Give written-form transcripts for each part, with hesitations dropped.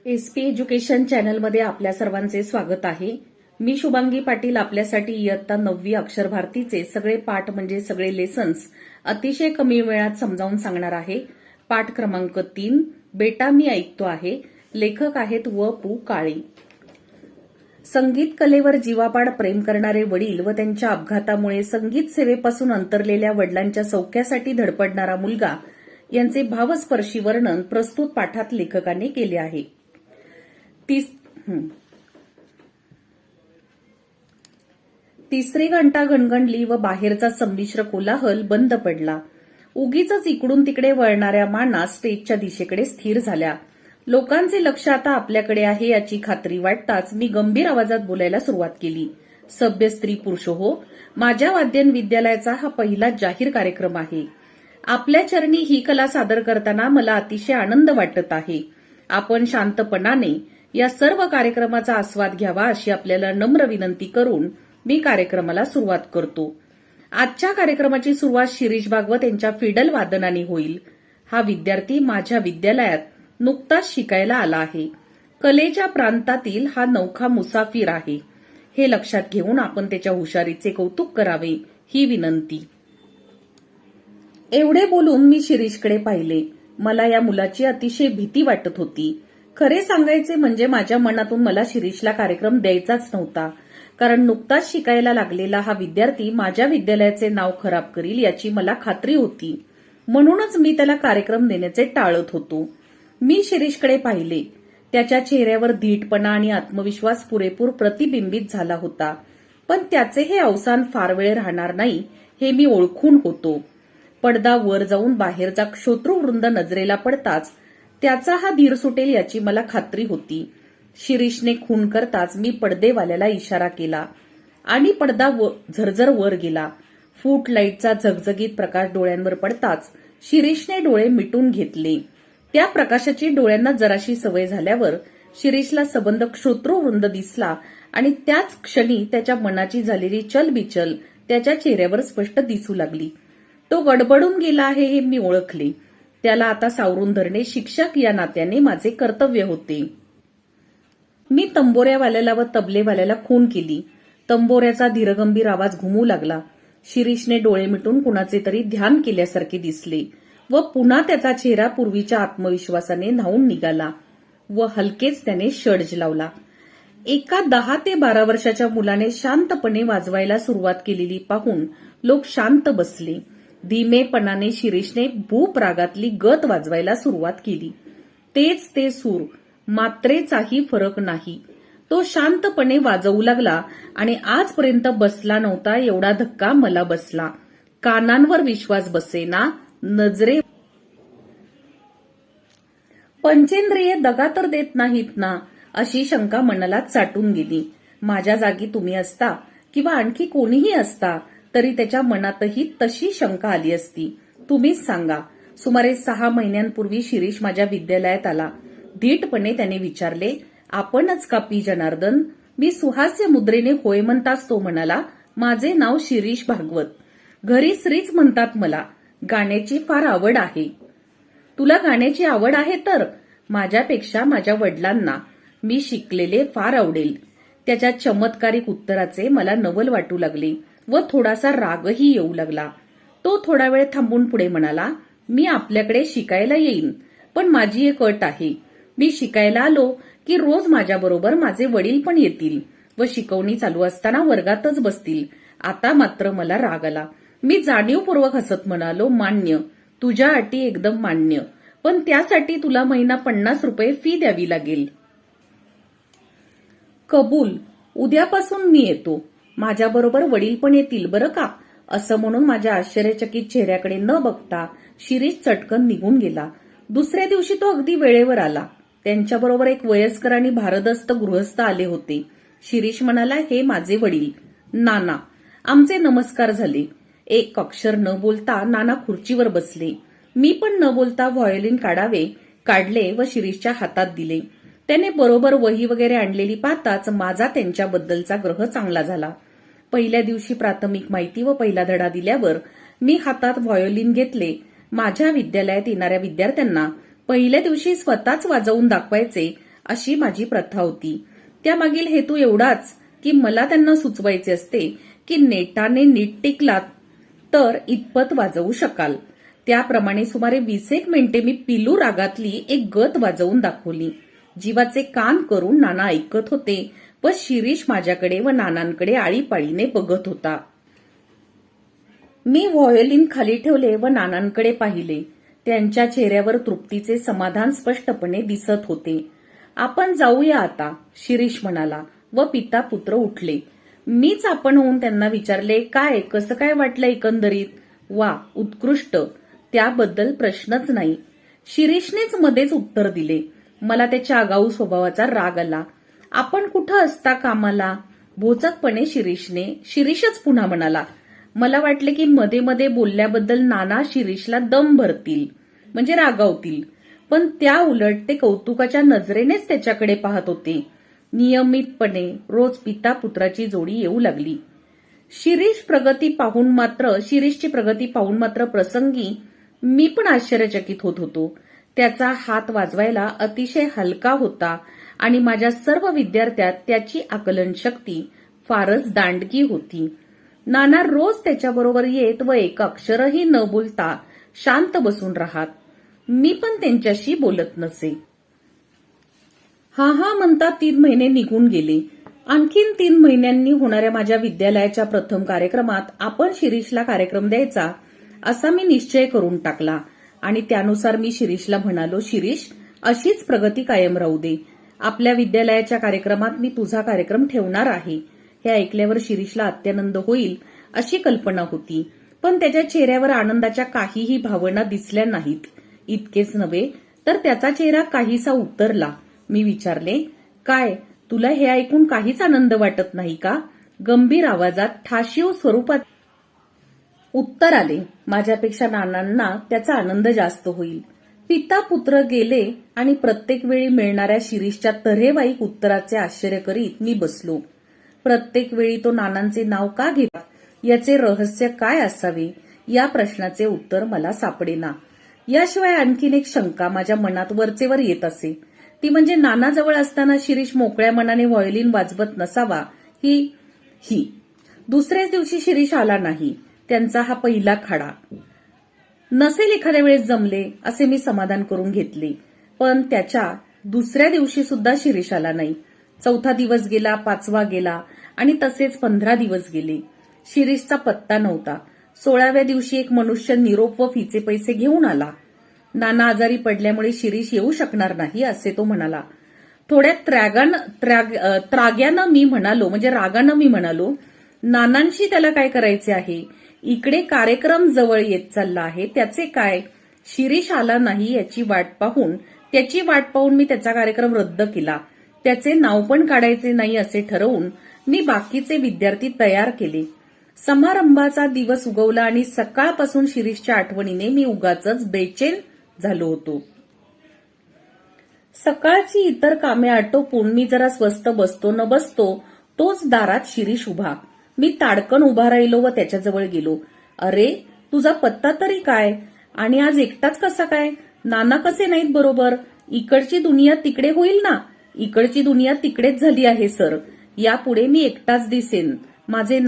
SP education चॅनलमध्ये आपल्या सर्वांचे स्वागत आहे. मी शुभांगी पाटील आपल्यासाठी इयत्ता 9वी अक्षर भारतीचे सगळे पाठ म्हणजे सगळे लेसन्स अतिशय कमी वेळात समजावून सांगणार आहे. पाठ क्रमांक 3, बेटा मी ऐकतो आहे. लेखक आहेत व.पु. काळे. संगीत कलेवर जीवापाड प्रेम करणारे वडील व त्यांच्या अपघातामुळे संगीत सेवेपासून अंतरलेल्या वडिलांच्या सौख्यासाठी धडपडणारा मुलगा यांचे भावस्पर्शी वर्णन प्रस्तुत पाठात लेखकाने केले आहे. तिसरी घंटा घणघणली व बाहेरचा संमिश्र कोलाहल बंद पडला. उगीच इकडून तिकडे वळणाऱ्या माना स्टेजच्या दिशेकडे स्थिर झाल्या. लोकांचे लक्ष आता आपल्याकडे आहे याची खात्री वाटताच मी गंभीर आवाजात बोलायला सुरुवात केली. सभ्य स्त्री पुरुष हो, माझ्या वाद्यन विद्यालयाचा हा पहिला जाहीर कार्यक्रम आहे. आपल्या चरणी ही कला सादर करताना मला अतिशय आनंद वाटत आहे. आपण शांतपणाने या सर्व कार्यक्रमाचा आस्वाद घ्यावा अशी आपल्याला नम्र विनंती करून मी कार्यक्रमाला सुरुवात करतो. आजच्या कार्यक्रमाची सुरुवात शिरीष भागवत यांच्या फिडल वादनाने होईल. हा विद्यार्थी माझ्या विद्यालयात नुकताच शिकायला आला आहे. कलेच्या प्रांतातील हा नौखा मुसाफिर आहे. हे लक्षात घेऊन आपण त्याच्या हुशारीचे कौतुक करावे ही विनंती. एवढे बोलून मी शिरीषकडे पाहिले. मला या मुलाची अतिशय भीती वाटत होती. खरे सांगायचे म्हणजे माझ्या मनातून मला शिरीषला कार्यक्रम द्यायचाच नव्हता, कारण नुकताच शिकायला लागलेला हा विद्यार्थी माझ्या विद्यालयाचे नाव खराब करील याची मला खात्री होती. म्हणूनच मी त्याला कार्यक्रम देण्याचे टाळत होतो. मी शिरीषकडे पाहिले. त्याच्या चेहऱ्यावर धीटपणा आणि आत्मविश्वास पुरेपूर प्रतिबिंबित झाला होता. पण त्याचे हे अवसान फार वेळ राहणार नाही हे मी ओळखून होतो. पडदा वर जाऊन बाहेरचा श्रोतृवृंद नजरेला पडताच त्याचा हा धीर सुटेल याची मला खात्री होती. शिरीषने खून करताच मी पडदेवाल्याला इशारा केला आणि पडदा झरझर वर गेला. फूट लाईटचा झगझगीत प्रकाश डोळ्यांवर पडताच शिरीषने डोळे मिटून घेतले. त्या प्रकाशाची डोळ्यांना जराशी सवय झाल्यावर शिरीषला सबंध श्रोतृवृंद दिसला आणि त्याच क्षणी त्याच्या मनाची झालेली चलबिचल त्याच्या चेहऱ्यावर स्पष्ट दिसू लागली. तो गडबडून गेला आहे हे मी ओळखले. त्याला आता सावरून धरणे शिक्षक या नात्याने माझे कर्तव्य होते. मी तंबोऱ्यावाल्याला व तबलेवाल्याला खून केली. तंबोऱ्याचा धीरगंभीर आवाज घुमू लागला. शिरीषने डोळे मिटून कुणाचे तरी ध्यान केल्यासारखे दिसले व पुन्हा त्याचा चेहरा पूर्वीच्या आत्मविश्वासाने न्हावून निघाला व हलकेच त्याने षड्ज लावला. एका 10 ते 12 वर्षाच्या मुलाने शांतपणे वाजवायला सुरुवात केलेली पाहून लोक शांत बसले. धीमेपणाने शिरीषने भूप रागातली गत वाजवायला सुरुवात केली. तेच ते सूर, मात्रेचाही फरक नाही. तो शांतपणे वाजवू लागला आणि आजपर्यंत बसला नव्हता एवढा धक्का मला बसला. कानांवर विश्वास बसेना, नजरे पंचेंद्रिये दगा तर देत नाहीत ना अशी शंका मनाला चाटून गेली. माझ्या जागी तुम्ही असता किंवा आणखी कोणीही असता तरी त्याच्या मनातही तशी शंका आली असती. तुम्हीच सांगा. सुमारे 6 महिन्यांपूर्वी शिरीष माझ्या विद्यालयात आला. धीटपणे त्याने विचारले, आपणच का पी जनार्दन? मी सुहास्य मुद्रेने होय म्हणताच तो म्हणाला, माझे नाव शिरीष भागवत. घरी श्रीच म्हणतात मला. गाण्याची फार आवड आहे. तुला गाण्याची आवड आहे तर माझ्यापेक्षा माझ्या वडिलांना मी शिकलेले फार आवडेल. त्याच्या चमत्कारिक उत्तराचे मला नवल वाटू लागले व थोडासा रागही येऊ लागला. तो थोडा वेळ थांबून पुढे म्हणाला, मी आपल्याकडे शिकायला येईन, पण माझी एक अट आहे. मी शिकायला आलो की रोज माझ्याबरोबर माझे वडील पण येतील व शिकवणी चालू असताना वर्गातच बसतील. आता मात्र मला राग आला. मी जाणीवपूर्वक हसत म्हणालो, मान्य, तुझ्या अटी एकदम मान्य, पण त्यासाठी तुला महिना 50 रुपये फी द्यावी लागेल. कबूल. उद्यापासून मी येतो. माझ्याबरोबर वडील पण येतील बरं का? असं म्हणून माझ्या आश्चर्यचकित चेहऱ्याकडे न बघता शिरीष चटकन निघून गेला. दुसऱ्या दिवशी तो अगदी वेळेवर आला. त्यांच्याबरोबर एक वयस्कर आणि भारदस्त गृहस्थ आले होते. शिरीष म्हणाला, हे माझे वडील नाना. आमचे नमस्कार झाले. एक अक्षर न बोलता नाना खुर्चीवर बसले. मी पण न बोलता व्हायोलिन काढले व शिरीषच्या हातात दिले. त्याने बरोबर वही वगैरे आणलेली पाहताच माझा त्यांच्याबद्दलचा ग्रह चांगला झाला. पहिल्या दिवशी प्राथमिक माहिती व पहिला धडा दिल्यावर मी हातात व्हायोलिन घेतले. माझ्या विद्यालयात येणाऱ्या विद्यार्थ्यांना पहिल्या दिवशी स्वतःच वाजवून दाखवायचे अशी माझी प्रथा होती. त्यामागील हेतू एवढाच की मला त्यांना सुचवायचे असते की नेटाने नीट टिकलात तर इतपत वाजवू शकाल. त्याप्रमाणे सुमारे 20 मिनिटे मी पिलू रागातली एक गत वाजवून दाखवली. जीवाचे कान करून नाना ऐकत होते व शिरीष माझ्याकडे व नानांकडे आळीपाळीने बघत होता. मी व्हायोलिन खाली ठेवले व नानांकडे पाहिले. त्यांच्या चेहऱ्यावर तृप्तीचे समाधान स्पष्टपणे दिसत होते. आपण जाऊया आता, शिरीष म्हणाला व पिता पुत्र उठले. मीच आपण होऊन त्यांना विचारले, काय कसं काय वाटलं एकंदरीत? वा, उत्कृष्ट, त्याबद्दल प्रश्नच नाही. शिरीषनेच मध्येच उत्तर दिले. मला त्याच्या आगाऊ स्वभावाचा राग आला. आपण कुठं असता कामाला? भोचकपणे शिरीषच पुन्हा म्हणाला. मला वाटले की मध्ये मध्ये बोलल्याबद्दल नाना शिरीषला दम भरतील म्हणजे रागावतील, पण त्या उलट ते कौतुकाच्या नजरेनेच त्याच्याकडे पाहत होते. नियमितपणे रोज पिता पुत्राची जोडी येऊ लागली. शिरीषची प्रगती पाहून मात्र प्रसंगी मी पण आश्चर्यचकित होत होतो. त्याचा हात वाजवायला अतिशय हलका होता आणि माझ्या सर्व विद्यार्थ्यात त्याची आकलन शक्ती फारच दांडगी होती. नाना रोज त्याच्याबरोबर येत व एक अक्षरही न बोलता शांत बसून राहत. मी पण त्यांच्याशी बोलत नसे. हा म्हणता 3 महिने निघून गेले. आणखीन 3 महिन्यांनी होणाऱ्या माझ्या विद्यालयाच्या प्रथम कार्यक्रमात आपण शिरीषला कार्यक्रम द्यायचा असा मी निश्चय करून टाकला आणि त्यानुसार मी शिरीषला म्हणालो, शिरीष, अशीच प्रगती कायम राहू दे. आपल्या विद्यालयाच्या कार्यक्रमात मी तुझा कार्यक्रम ठेवणार आहे. हे ऐकल्यावर शिरीषला अत्यानंद होईल अशी कल्पना होती, पण त्याच्या चेहऱ्यावर आनंदाच्या काहीही भावना दिसल्या नाहीत. इतकेच नव्हे तर त्याचा चेहरा काहीसा उतरला. मी विचारले, काय, तुला हे ऐकून काहीच आनंद वाटत नाही का? गंभीर आवाजात ठाशीव स्वरूपात उत्तर आले. माझ्यापेक्षा नानांना त्याचा आनंद जास्त होईल. पिता पुत्र गेले आणि प्रत्येक वेळी मिळणाऱ्या शिरीषच्या तऱ्हेवाईक उत्तराचे आश्चर्य करीत मी बसलो. प्रत्येक वेळी तो नानांचे नाव का घेत, याचे रहस्य काय असावे, या प्रश्नाचे उत्तर मला सापडेना. याशिवाय आणखीन एक शंका माझ्या मनात वरचेवर येत असे. ती म्हणजे नानाजवळ असताना शिरीष मोकळ्या मनाने व्हायोलिन वाजवत नसावा ही. दुसऱ्याच दिवशी शिरीष आला नाही. त्यांचा हा पहिला खाडा. नसेल एखाद्या वेळेस जमले असे मी समाधान करून घेतले, पण त्याच्या दुसऱ्या दिवशी सुद्धा शिरीष आला नाही. 4था दिवस गेला, 5वा गेला आणि तसेच 15 दिवस गेले. शिरीषचा पत्ता नव्हता. 16व्या दिवशी एक मनुष्य निरोप व फीचे पैसे घेऊन आला. नाना आजारी पडल्यामुळे शिरीष येऊ शकणार नाही असे तो म्हणाला. थोड्या रागानं मी म्हणालो, नानांशी त्याला काय करायचे आहे? इकडे कार्यक्रम जवळ येत चालला आहे, त्याचे काय? शिरीष आला नाही त्याची वाट पाहून मी त्याचा कार्यक्रम रद्द केला. त्याचे नाव पण काढायचे नाही असे ठरवून मी बाकीचे विद्यार्थी तयार केले. समारंभाचा दिवस उगवला आणि सकाळपासून शिरीषच्या आठवणीने मी उगाचच बेचैन झालो होतो. सकाळची इतर कामे आटोपून मी जरा स्वस्थ बसतो न बसतो तोच दारात शिरीष उभा. मी ताडकन उभा राहिलो व त्याच्याजवळ गेलो. अरे, तुझा पत्ता तरी काय? आणि आज एकटाच कसा काय? नाना कसे नाहीत बरोबर? इकडची दुनिया तिकडे होईल ना? इकडची दुनिया तिकडेच झाली आहे सर. यापुढे मी एकटाच दिसेन. माझे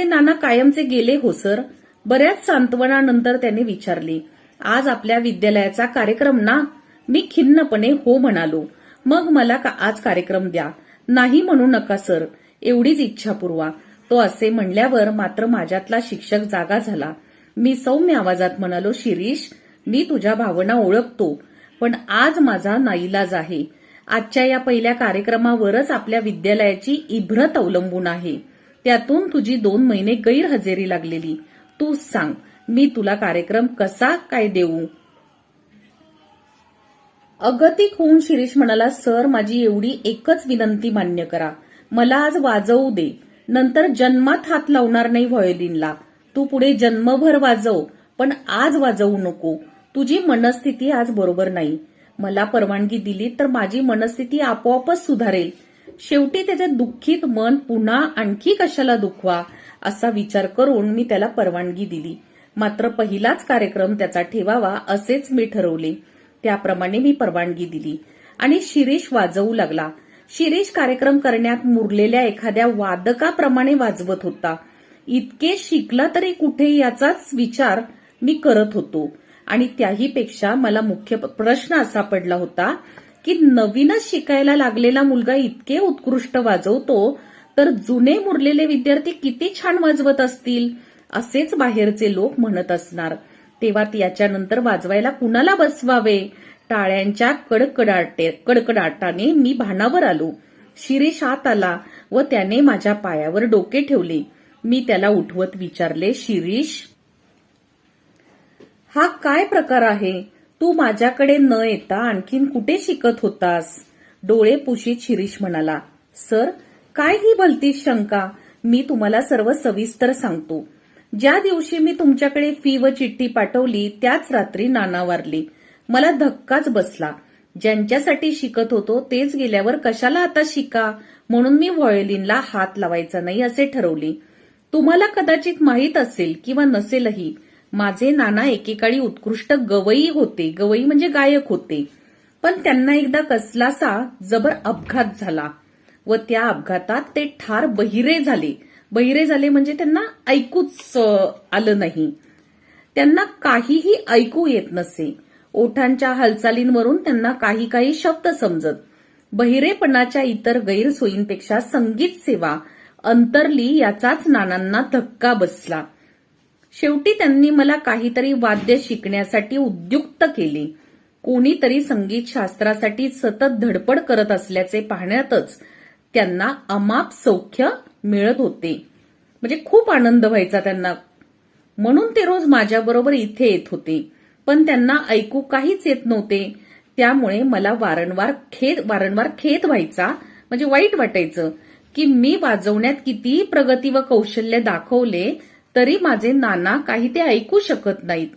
नाना कायमचे गेले हो सर. बऱ्याच सांत्वनानंतर त्याने विचारले, आज आपल्या विद्यालयाचा कार्यक्रम ना? मी खिन्नपणे हो म्हणालो. मग मला आज कार्यक्रम द्या. नाही म्हणू नका सर, एवढीच इच्छा पुरवा. तो असे म्हणल्यावर मात्र माझ्यातला शिक्षक जागा झाला. मी सौम्य आवाजात म्हणालो, शिरीष, मी तुझ्या भावना ओळखतो, पण आज माझा नाईलाज आहे. आजच्या या पहिल्या कार्यक्रमावरच आपल्या विद्यालयाची इभ्रत अवलंबून आहे. त्यातून तुझी 2 महिने गैरहजेरी लागलेली. तूच सांग, मी तुला कार्यक्रम कसा काय देऊ? अगतिक होऊन शिरीष म्हणाला, सर, माझी एवढी एकच विनंती मान्य करा. मला आज वाजवू दे. नंतर जन्मात हात लावणार नाही व्हायोलिनला. तू पुढे जन्मभर वाजव, पण आज वाजवू नको. तुझी मनस्थिती आज बरोबर नाही. मला परवानगी दिली तर माझी मनस्थिती आपोआपच सुधारेल. शेवटी त्याचे दुःखित मन पुन्हा आणखी कशाला दुखवा असा विचार करून मी त्याला परवानगी दिली. मात्र पहिलाच कार्यक्रम त्याचा ठेवावा असेच मी ठरवले. त्याप्रमाणे मी परवानगी दिली आणि शिरीष वाजवू लागला. शिरीष कार्यक्रम करण्यात मुरलेल्या एखाद्या वादकाप्रमाणे वाजवत होता. इतके शिकला तरी कुठे याचाच विचार मी करत होतो. आणि त्याही पेक्षा मला मुख्य प्रश्न असा पडला होता की नवीनच शिकायला लागलेला मुलगा इतके उत्कृष्ट वाजवतो तर जुने मुरलेले विद्यार्थी किती छान वाजवत असतील असेच बाहेरचे लोक म्हणत असणार. तेव्हा याच्यानंतर वाजवायला कुणाला बसवावे? टाळ्यांच्या कडकडाटाने मी भानावर आलो. शिरीष आत आला व त्याने माझ्या पायावर डोके ठेवले. मी त्याला उठवत विचारले, शिरीष, हा काय प्रकार आहे? तू माझ्याकडे न येता आणखीन कुठे शिकत होतास? डोळे पुशीत शिरीष म्हणाला, सर, काय ही भलतीच शंका? मी तुम्हाला सर्व सविस्तर सांगतो. ज्या दिवशी मी तुमच्याकडे फी व चिठ्ठी पाठवली त्याच रात्री नाना वारले. मला धक्काच बसला. ज्यांच्यासाठी शिकत होतो तेच गेल्यावर कशाला आता शिका, म्हणून मी व्हायोलिनला हात लावायचा नाही असे ठरवले. तुम्हाला कदाचित माहीत असेल किंवा नसेलही, माझे नाना एकेकाळी उत्कृष्ट गवई होते. गवई म्हणजे गायक होते. पण त्यांना एकदा कसलासा जबर अपघात झाला व त्या अपघातात ते ठार बहिरे झाले. बहिरे झाले म्हणजे त्यांना ऐकूच आलं नाही. त्यांना काहीही ऐकू येत नसे. ओठांच्या हालचालींवरून त्यांना काही काही शब्द समजत. बहिरेपणाच्या इतर गैरसोयींपेक्षा संगीत सेवा अंतरली याचाच नानांना धक्का बसला. शेवटी त्यांनी मला काहीतरी वाद्य शिकण्यासाठी उद्युक्त केले. कोणीतरी संगीत शास्त्रासाठी सतत धडपड करत असल्याचे पाहण्यातच त्यांना अमाप सौख्य मिळत होते. म्हणजे खूप आनंद व्हायचा त्यांना, म्हणून ते रोज माझ्याबरोबर इथे येत होते. पण त्यांना ऐकू काहीच येत नव्हते. त्यामुळे मला वारंवार खेद व्हायचा, म्हणजे वाईट वाटायचं की मी वाजवण्यात कितीही प्रगती व कौशल्य दाखवले तरी माझे नाना काही ते ऐकू शकत नाहीत.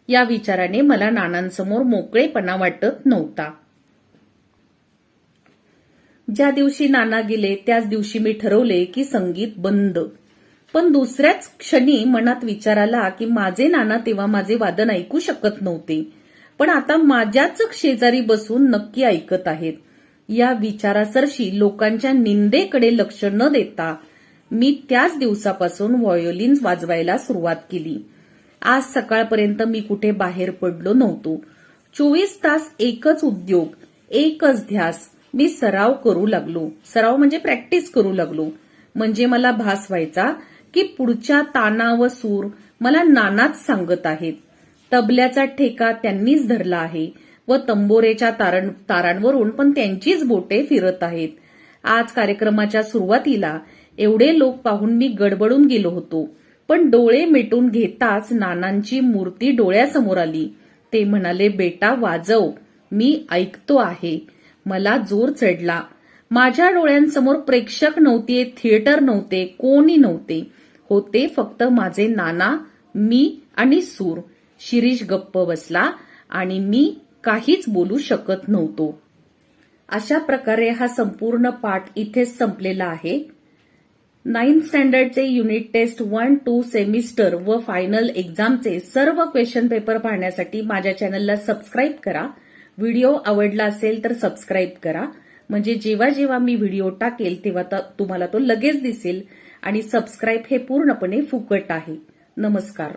या विचाराने मला नानांसमोर मोकळेपणा वाटत नव्हता. ज्या दिवशी नाना गेले त्याच दिवशी मी ठरवले की संगीत बंद. पण दुसऱ्याच क्षणी मनात विचार आला की माझे नाना तेव्हा माझे वादन ऐकू शकत नव्हते, पण आता माझ्याच शेजारी बसून नक्की ऐकत आहेत. या विचारासरशी लोकांच्या निंदेकडे लक्ष न देता मी त्याच दिवसापासून व्हायोलिन वाजवायला सुरुवात केली. आज सकाळपर्यंत मी कुठे बाहेर पडलो नव्हतो. 24 तास एकच उद्योग, एकच ध्यास. मी सराव करू लागलो. सराव म्हणजे प्रॅक्टिस करू लागलो. म्हणजे मला भास व्हायचा की पुढच्या ताना व सूर मला नानाच सांगत आहेत. तबल्याचा ठेका त्यांनीच धरला आहे व तंबोरेच्या तारांवरून पण त्यांचीच बोटे फिरत आहेत. आज कार्यक्रमाच्या सुरुवातीला एवढे लोक पाहून मी गडबडून गेलो होतो, पण डोळे मिटून घेताच नानांची मूर्ती डोळ्यासमोर आली. ते म्हणाले, बेटा वाजव, मी ऐकतो आहे. मला जोर चढला. माझ्या डोळ्यांसमोर प्रेक्षक नव्हते, थिएटर नव्हते, कोणी नव्हते. होते फक्त माझे नाना, मी आणि सूर. शिरीष गप्प बसला आणि मी काहीच बोलू शकत नव्हतो. अशा प्रकारे हा संपूर्ण पाठ इथेच संपलेला आहे. 9th स्टँडर्डचे युनिट टेस्ट 1-2 सेमिस्टर व फायनल एक्झामचे सर्व क्वेश्चन पेपर पाहण्यासाठी माझ्या चॅनलला सबस्क्राईब करा. व्हिडिओ आवडला असेल तर सबस्क्राईब करा, म्हणजे जेव्हा जेव्हा मी व्हिडिओ टाकेल तेव्हा तुम्हाला तो लगेच दिसेल. आणि सबस्क्राईब हे पूर्णपणे फुकट आहे. नमस्कार.